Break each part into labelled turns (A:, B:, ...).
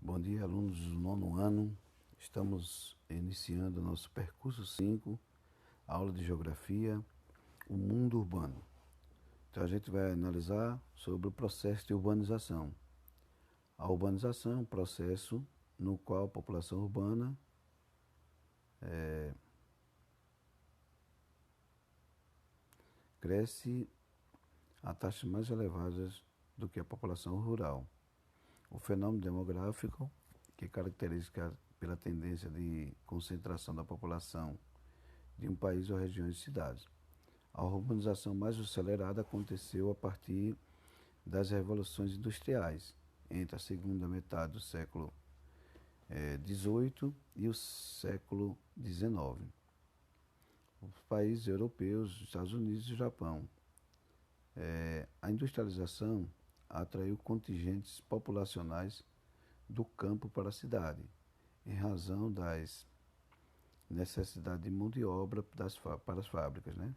A: Bom dia, alunos do nono ano. Estamos iniciando nosso percurso 5, aula de Geografia, o mundo urbano. Então a gente vai analisar sobre o processo de urbanização. A urbanização é um processo no qual a população urbana cresce a taxas mais elevadas do que a população rural. O fenômeno demográfico, que é característica pela tendência de concentração da população de um país ou regiões de cidades. A urbanização mais acelerada aconteceu a partir das revoluções industriais, entre a segunda metade do século XVIII e o século XIX. Os países europeus, Estados Unidos e Japão. A industrialização atraiu contingentes populacionais do campo para a cidade, em razão das necessidades de mão de obra para as fábricas, né?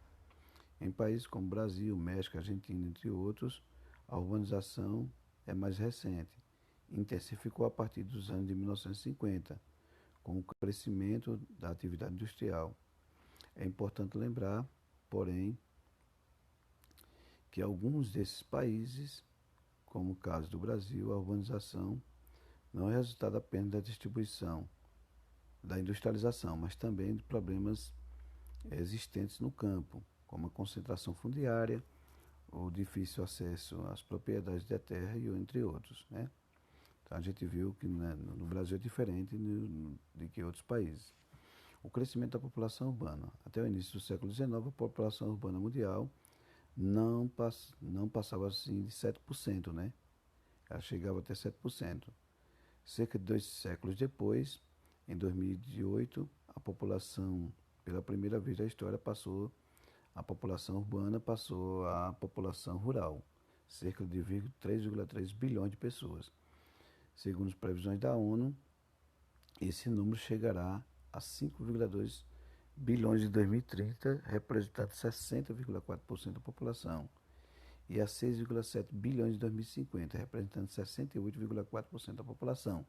A: Em países como Brasil, México, Argentina, entre outros, a urbanização é mais recente. Intensificou a partir dos anos de 1950, com o crescimento da atividade industrial. É importante lembrar, porém, que alguns desses países, como o caso do Brasil, a urbanização não é resultado apenas da distribuição, da industrialização, mas também de problemas existentes no campo, como a concentração fundiária, o difícil acesso às propriedades da terra e entre outros, né? Então a gente viu que, né, no Brasil é diferente de que outros países. O crescimento da população urbana. Até o início do século XIX, a população urbana mundial não passava assim de 7%, né? Ela chegava até 7%. Cerca de 2 séculos depois, em 2008, a população, pela primeira vez da história, a população urbana passou à população rural, cerca de 3,3 bilhões de pessoas. Segundo as previsões da ONU, esse número chegará a 5,2 bilhões em 2030, representando 60,4% da população, e a 6,7 bilhões em 2050, representando 68,4% da população.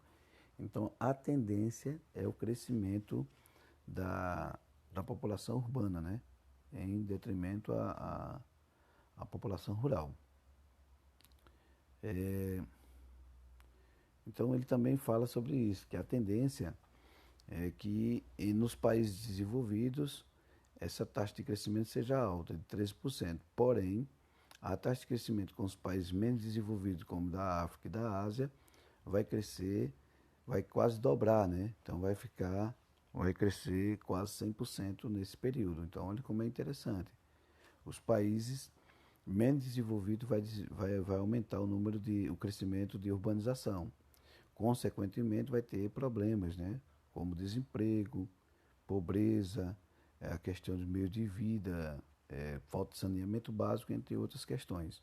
A: Então, a tendência é o crescimento da população urbana, né? Em detrimento à população rural. Então, ele também fala sobre isso, que a tendência é que nos países desenvolvidos essa taxa de crescimento seja alta, de 13%. Porém, a taxa de crescimento com os países menos desenvolvidos, como da África e da Ásia, vai crescer, vai quase dobrar, né? Então vai crescer quase 100% nesse período. Então, olha como é interessante. Os países menos desenvolvidos vai aumentar o crescimento de urbanização. Consequentemente, vai ter problemas, né? Como desemprego, pobreza, a questão de meio de vida, falta de saneamento básico, entre outras questões.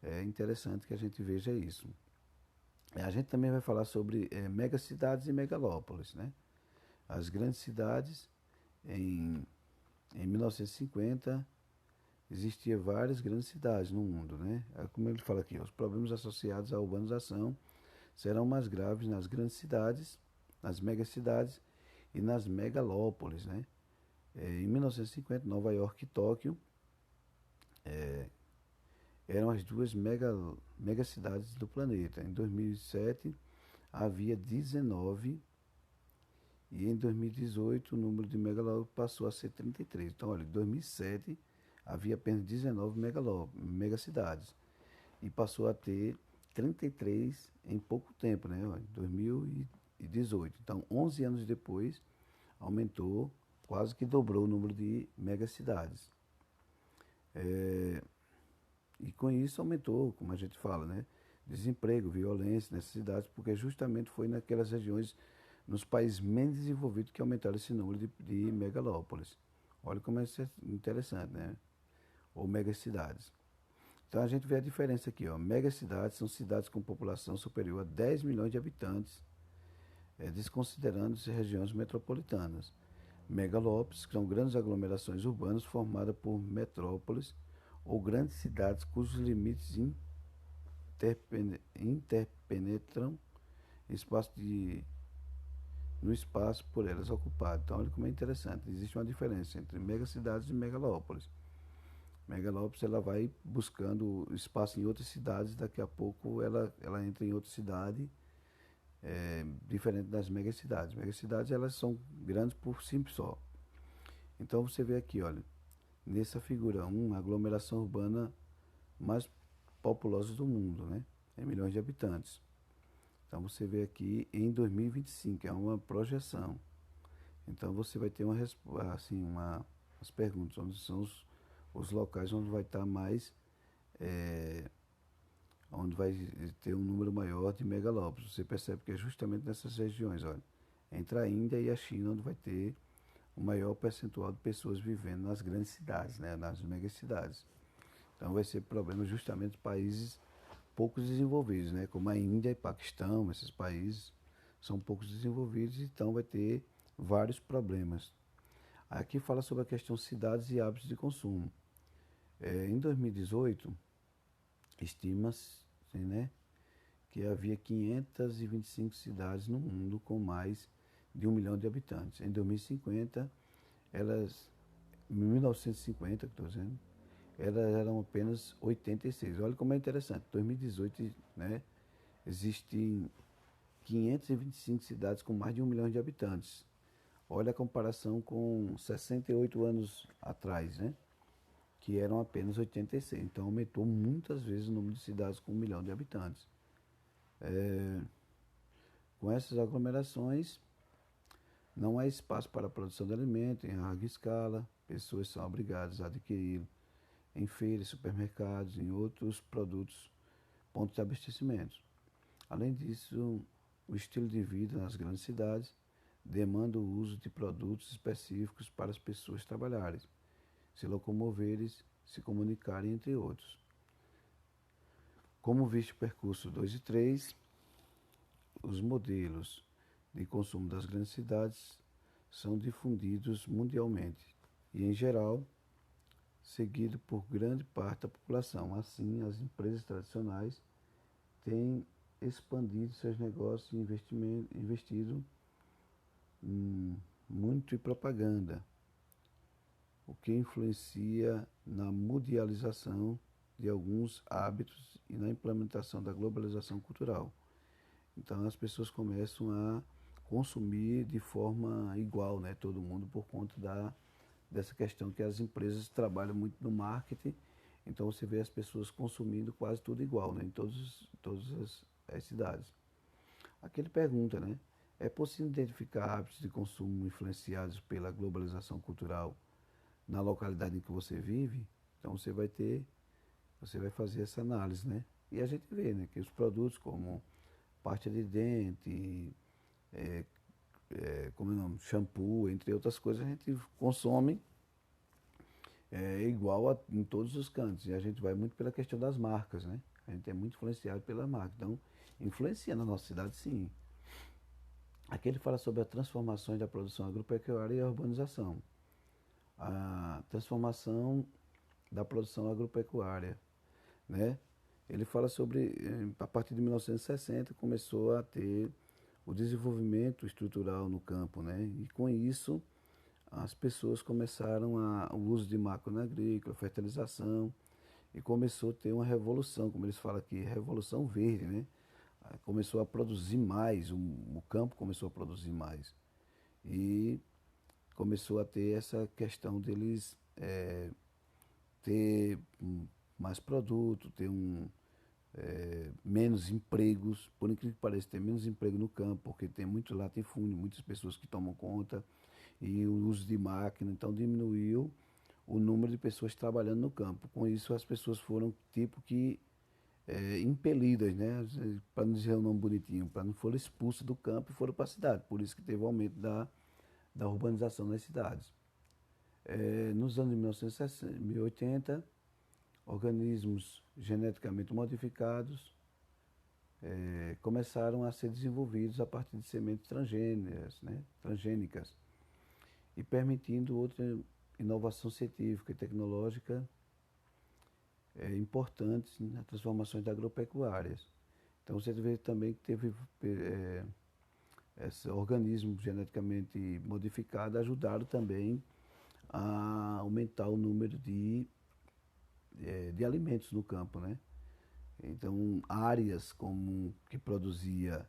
A: É interessante que a gente veja isso. A gente também vai falar sobre megacidades e megalópolis, né? As grandes cidades, em 1950, existiam várias grandes cidades no mundo, né? Como ele fala aqui, os problemas associados à urbanização serão mais graves nas grandes cidades, nas megacidades e nas megalópolis, né? Em 1950, Nova York e Tóquio eram as duas megacidades do planeta. Em 2007, havia 19 e em 2018 o número de megalópolis passou a ser 33. Então, olha, em 2007 havia apenas 19 megacidades e passou a ter 33 em pouco tempo, né? Em 2018. Então, 11 anos depois, aumentou, quase que dobrou o número de megacidades. E com isso aumentou, como a gente fala, né? Desemprego, violência nessas cidades, porque justamente foi naquelas regiões, nos países menos desenvolvidos, que aumentaram esse número de megalópolis. Olha como é interessante, né? Ou megacidades. Então a gente vê a diferença aqui, ó. Megacidades são cidades com população superior a 10 milhões de habitantes, desconsiderando-se regiões metropolitanas. Megalópolis, que são grandes aglomerações urbanas formadas por metrópoles ou grandes cidades cujos limites interpenetram espaço no espaço por elas ocupado. Então, olha como é interessante. Existe uma diferença entre megacidades e megalópolis. Megalópolis ela vai buscando espaço em outras cidades, daqui a pouco ela entra em outra cidade, diferente das megacidades. Megacidades elas são grandes por si só. Então você vê aqui, olha, nessa figura a aglomeração urbana mais populosa do mundo, né? Em milhões de habitantes. Então você vê aqui em 2025, é uma projeção. Então você vai ter as perguntas, onde são os locais onde vai estar mais, é, onde vai ter um número maior de megalópolis. Você percebe que é justamente nessas regiões, olha, entre a Índia e a China, onde vai ter o maior percentual de pessoas vivendo nas grandes cidades, né, nas megacidades. Então vai ser problema justamente de países poucos desenvolvidos, né, como a Índia e Paquistão, esses países são poucos desenvolvidos, então vai ter vários problemas. Aqui fala sobre a questão cidades e hábitos de consumo. Em 2018, estima-se, né, que havia 525 cidades no mundo com mais de 1 milhão de habitantes. Em 2050, elas, em 1950, que estou dizendo, elas eram apenas 86. Olha como é interessante. Em 2018, né, existem 525 cidades com mais de 1 milhão de habitantes. Olha a comparação com 68 anos atrás, né, que eram apenas 86. Então aumentou muitas vezes o número de cidades com 1 milhão de habitantes. Com essas aglomerações, não há espaço para a produção de alimentos em larga escala, pessoas são obrigadas a adquirir em feiras, supermercados, em outros produtos, pontos de abastecimento. Além disso, o estilo de vida nas grandes cidades demanda o uso de produtos específicos para as pessoas trabalharem, se locomoverem, se comunicarem, entre outros. Como visto o percurso 2 e 3, os modelos de consumo das grandes cidades são difundidos mundialmente e, em geral, seguido por grande parte da população. Assim, as empresas tradicionais têm expandido seus negócios e investido muito em propaganda, o que influencia na mundialização de alguns hábitos e na implementação da globalização cultural. Então as pessoas começam a consumir de forma igual, né, todo mundo, por conta dessa questão que as empresas trabalham muito no marketing. Então você vê as pessoas consumindo quase tudo igual, né, em todas as cidades. Aqui ele pergunta, né, é possível identificar hábitos de consumo influenciados pela globalização cultural na localidade em que você vive? Então você vai fazer essa análise, né? E a gente vê, né, que os produtos como pasta de dente, como é o nome? Shampoo, entre outras coisas, a gente consome igual em todos os cantos. E a gente vai muito pela questão das marcas, né? A gente é muito influenciado pela marca. Então, influencia na nossa cidade, sim. Aqui ele fala sobre as transformações da produção agropecuária e a urbanização. A transformação da produção agropecuária, né? Ele fala sobre, a partir de 1960, começou a ter o desenvolvimento estrutural no campo, né? E com isso, as pessoas começaram o uso de máquina agrícola, fertilização, e começou a ter uma revolução, como eles falam aqui, revolução verde, né? Começou a produzir mais, o campo começou a produzir mais. E começou a ter essa questão deles ter mais produto, ter menos empregos, por incrível que pareça, ter menos emprego no campo, porque tem muito latifúndio, muitas pessoas que tomam conta, e o uso de máquina, então diminuiu o número de pessoas trabalhando no campo. Com isso, as pessoas foram tipo que impelidas, né, para não dizer o nome bonitinho, para não foram expulsas do campo e foram para a cidade. Por isso que teve o aumento da urbanização nas cidades. Nos anos de 1960, 1080, organismos geneticamente modificados começaram a ser desenvolvidos a partir de sementes transgênicas, né, transgênicas, e permitindo outra inovação científica e tecnológica importantes nas transformações agropecuárias. Então você vê também que teve Esse organismo geneticamente modificado ajudaram também a aumentar o número de alimentos no campo, né? Então, áreas como que produzia,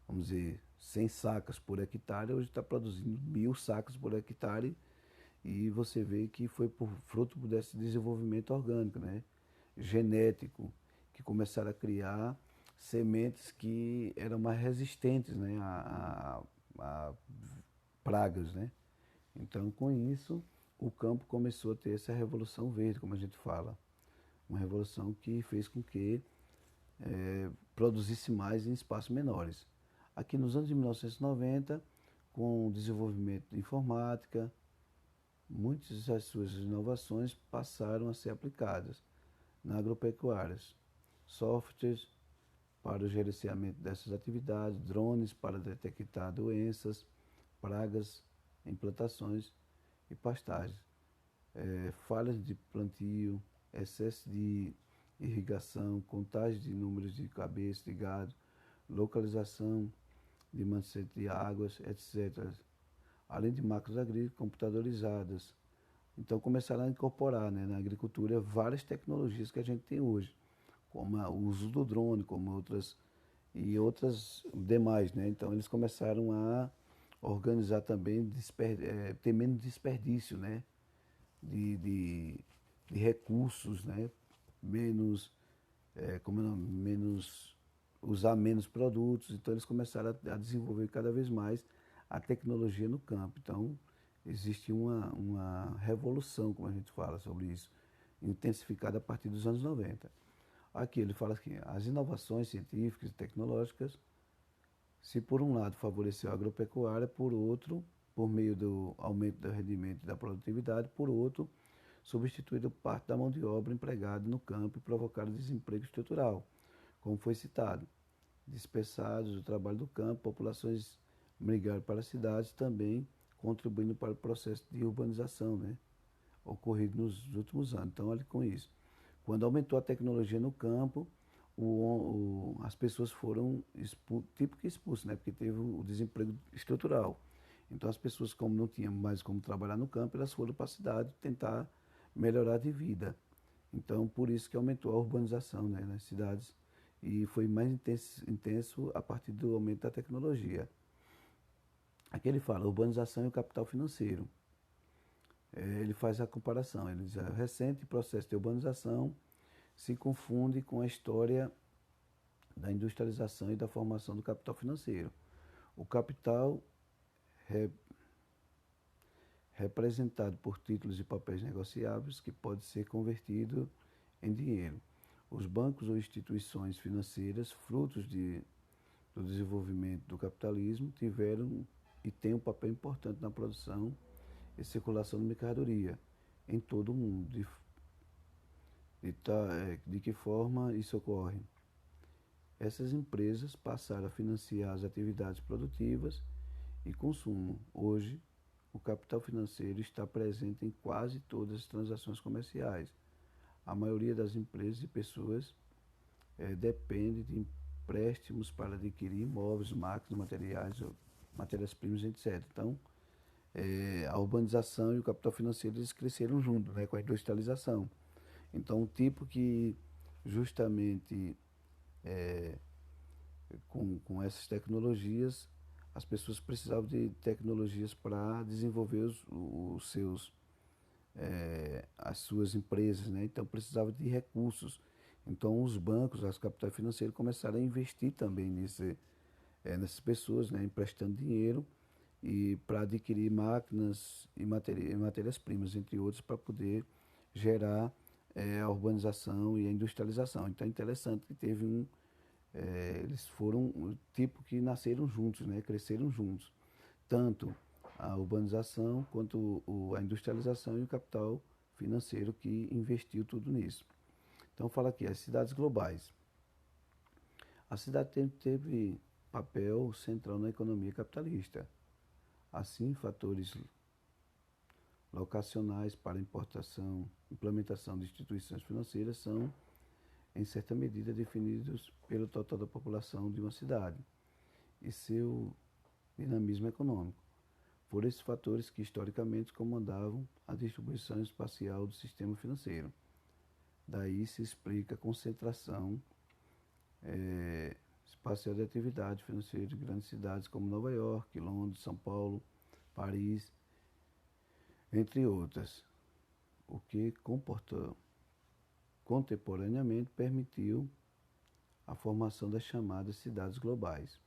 A: vamos dizer, 100 sacas por hectare, hoje está produzindo 1.000 sacas por hectare, e você vê que foi por fruto desse desenvolvimento orgânico, né? Genético, que começaram a criar sementes que eram mais resistentes, né? A pragas, né? Então, com isso, o campo começou a ter essa revolução verde, como a gente fala. Uma revolução que fez com que produzisse mais em espaços menores. Aqui nos anos de 1990, com o desenvolvimento de informática, muitas das suas inovações passaram a ser aplicadas na agropecuária. Softwares para o gerenciamento dessas atividades, drones para detectar doenças, pragas em plantações e pastagens, falhas de plantio, excesso de irrigação, contagem de números de cabeças de gado, localização de manchete de águas, etc. Além de máquinas agrícolas computadorizadas. Então começaram a incorporar, né, na agricultura várias tecnologias que a gente tem hoje, como o uso do drone, como outras demais, né? Então eles começaram a organizar também, ter menos desperdício, né? de, de, de recursos, né? Menos, como é o nome? Menos, usar menos produtos. Então eles começaram a desenvolver cada vez mais a tecnologia no campo. Então existe uma revolução, como a gente fala sobre isso, intensificada a partir dos anos 90. Aqui ele fala que as inovações científicas e tecnológicas, se por um lado favoreceu a agropecuária, por outro, por meio do aumento do rendimento e da produtividade, por outro, substituído parte da mão de obra empregada no campo e provocaram desemprego estrutural, como foi citado. Dispersados do trabalho do campo, populações migraram para as cidades, também contribuindo para o processo de urbanização, né, ocorrido nos últimos anos. Então, olha com isso. Quando aumentou a tecnologia no campo, as pessoas foram tipo que expulsas, né? Porque teve o desemprego estrutural. Então as pessoas, como não tinham mais como trabalhar no campo, elas foram para a cidade tentar melhorar de vida. Então por isso que aumentou a urbanização, né, nas cidades, e foi mais intenso a partir do aumento da tecnologia. Aqui ele fala urbanização e o capital financeiro. Ele faz a comparação, ele diz: o recente processo de urbanização se confunde com a história da industrialização e da formação do capital financeiro. O capital representado por títulos e papéis negociáveis que pode ser convertido em dinheiro. Os bancos ou instituições financeiras, frutos do desenvolvimento do capitalismo, tiveram e têm um papel importante na produção e circulação de mercadoria em todo o mundo. De que forma isso ocorre? Essas empresas passaram a financiar as atividades produtivas e consumo. Hoje, o capital financeiro está presente em quase todas as transações comerciais. A maioria das empresas e pessoas depende de empréstimos para adquirir imóveis, máquinas, materiais, matérias-primas, etc. Então, a urbanização e o capital financeiro eles cresceram junto, né, com a industrialização. Então, um tipo que justamente com essas tecnologias, as pessoas precisavam de tecnologias para desenvolver os seus, as suas empresas, né? Então precisava de recursos. Então os bancos, as capitais financeiras começaram a investir também nessas pessoas, né? Emprestando dinheiro e para adquirir máquinas e matérias-primas, entre outros, para poder gerar a urbanização e a industrialização. Então é interessante que teve eles foram um tipo que nasceram juntos, né? Cresceram juntos. Tanto a urbanização quanto a industrialização e o capital financeiro que investiu tudo nisso. Então fala aqui, as cidades globais. A cidade teve papel central na economia capitalista. Assim, fatores locacionais para implementação de instituições financeiras são, em certa medida, definidos pelo total da população de uma cidade e seu dinamismo econômico. Foram esses fatores que historicamente comandavam a distribuição espacial do sistema financeiro. Daí se explica a concentração espacial de atividade financeira de grandes cidades como Nova York, Londres, São Paulo, Paris, entre outras, o que contemporaneamente permitiu a formação das chamadas cidades globais.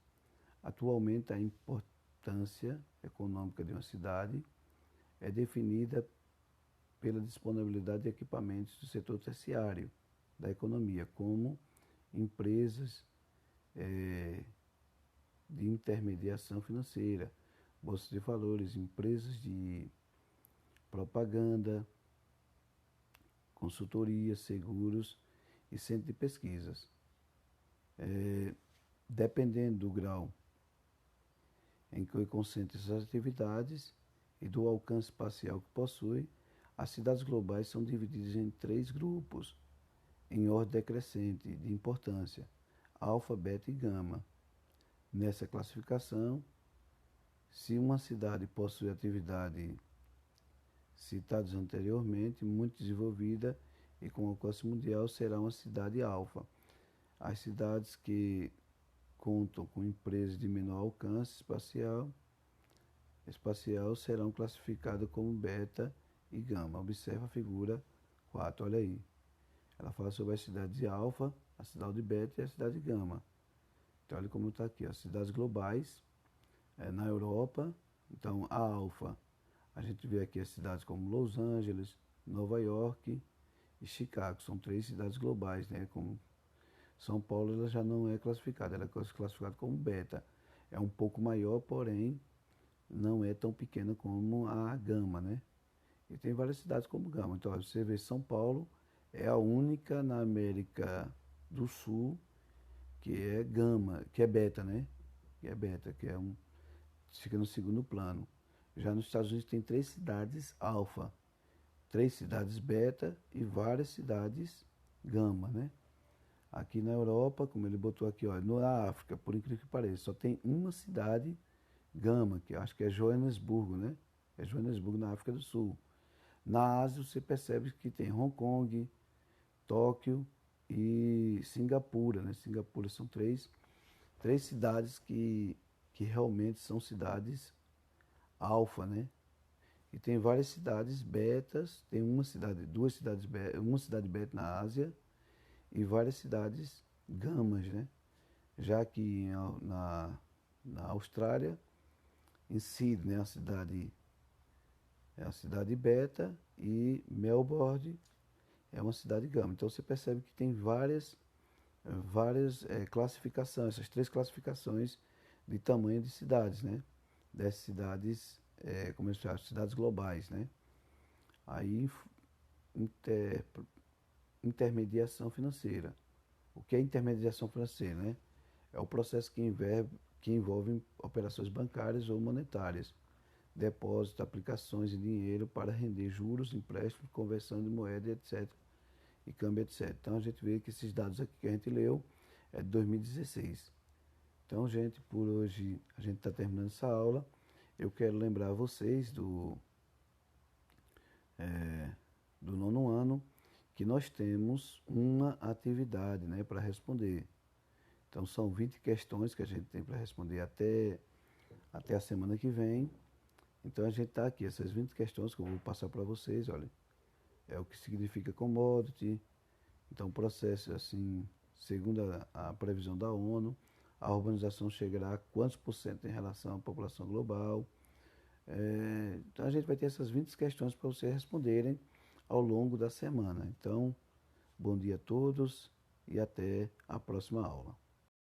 A: Atualmente, a importância econômica de uma cidade é definida pela disponibilidade de equipamentos do setor terciário da economia, como empresas de intermediação financeira, bolsas de valores, empresas de propaganda, consultoria, seguros e centro de pesquisas. Dependendo do grau em que concentra essas atividades e do alcance espacial que possui, as cidades globais são divididas em 3 grupos, em ordem decrescente de importância: alfa, beta e gama. Nessa classificação, se uma cidade possui atividade citadas anteriormente, muito desenvolvida e com alcance mundial, será uma cidade alfa. As cidades que contam com empresas de menor alcance espacial serão classificadas como beta e gama. Observa a figura 4, olha aí. Ela fala sobre as cidades alfa, a cidade beta e a cidade gama. Então olha como está aqui, as cidades globais, na Europa. Então a alfa, a gente vê aqui as cidades como Los Angeles, Nova York e Chicago. São 3 cidades globais, né? Como São Paulo, ela já não é classificada, ela é classificada como beta. É um pouco maior, porém não é tão pequena como a gama, né? E tem várias cidades como gama. Então você vê, São Paulo é a única na América do Sul que é gama, que é beta, né? Que é beta, fica no segundo plano. Já nos Estados Unidos tem 3 cidades alfa, 3 cidades beta e várias cidades gama, né? Aqui na Europa, como ele botou aqui, ó, na África, por incrível que pareça, só tem uma cidade gama, que eu acho que é Joanesburgo, né? É Joanesburgo, na África do Sul. Na Ásia, você percebe que tem Hong Kong, Tóquio e Singapura, né? Singapura são três cidades que realmente são cidades alfa, né? E tem várias cidades betas, tem duas cidades beta, uma cidade beta na Ásia e várias cidades gamas, né? Já que na Austrália, em Sydney, né, é a cidade beta e Melbourne é uma cidade gama. Então você percebe que tem várias classificações, essas 3 classificações de tamanho de cidades, né? Dessas cidades, como eles chamam, cidades globais, né? Aí, intermediação financeira. O que é intermediação financeira, né? É o processo que envolve operações bancárias ou monetárias, depósito, aplicações de dinheiro para render juros, empréstimos, conversão de moeda, etc. E câmbio, etc. Então a gente vê que esses dados aqui que a gente leu é de 2016. Então, gente, por hoje a gente está terminando essa aula. Eu quero lembrar vocês do 9º ano que nós temos uma atividade, né, para responder. Então são 20 questões que a gente tem para responder até a semana que vem. Então a gente está aqui, essas 20 questões que eu vou passar para vocês, olha. É o que significa commodity. Então o processo, assim, segundo a previsão da ONU, a urbanização chegará a quantos por cento em relação à população global. Então a gente vai ter essas 20 questões para vocês responderem ao longo da semana. Então, bom dia a todos e até a próxima aula.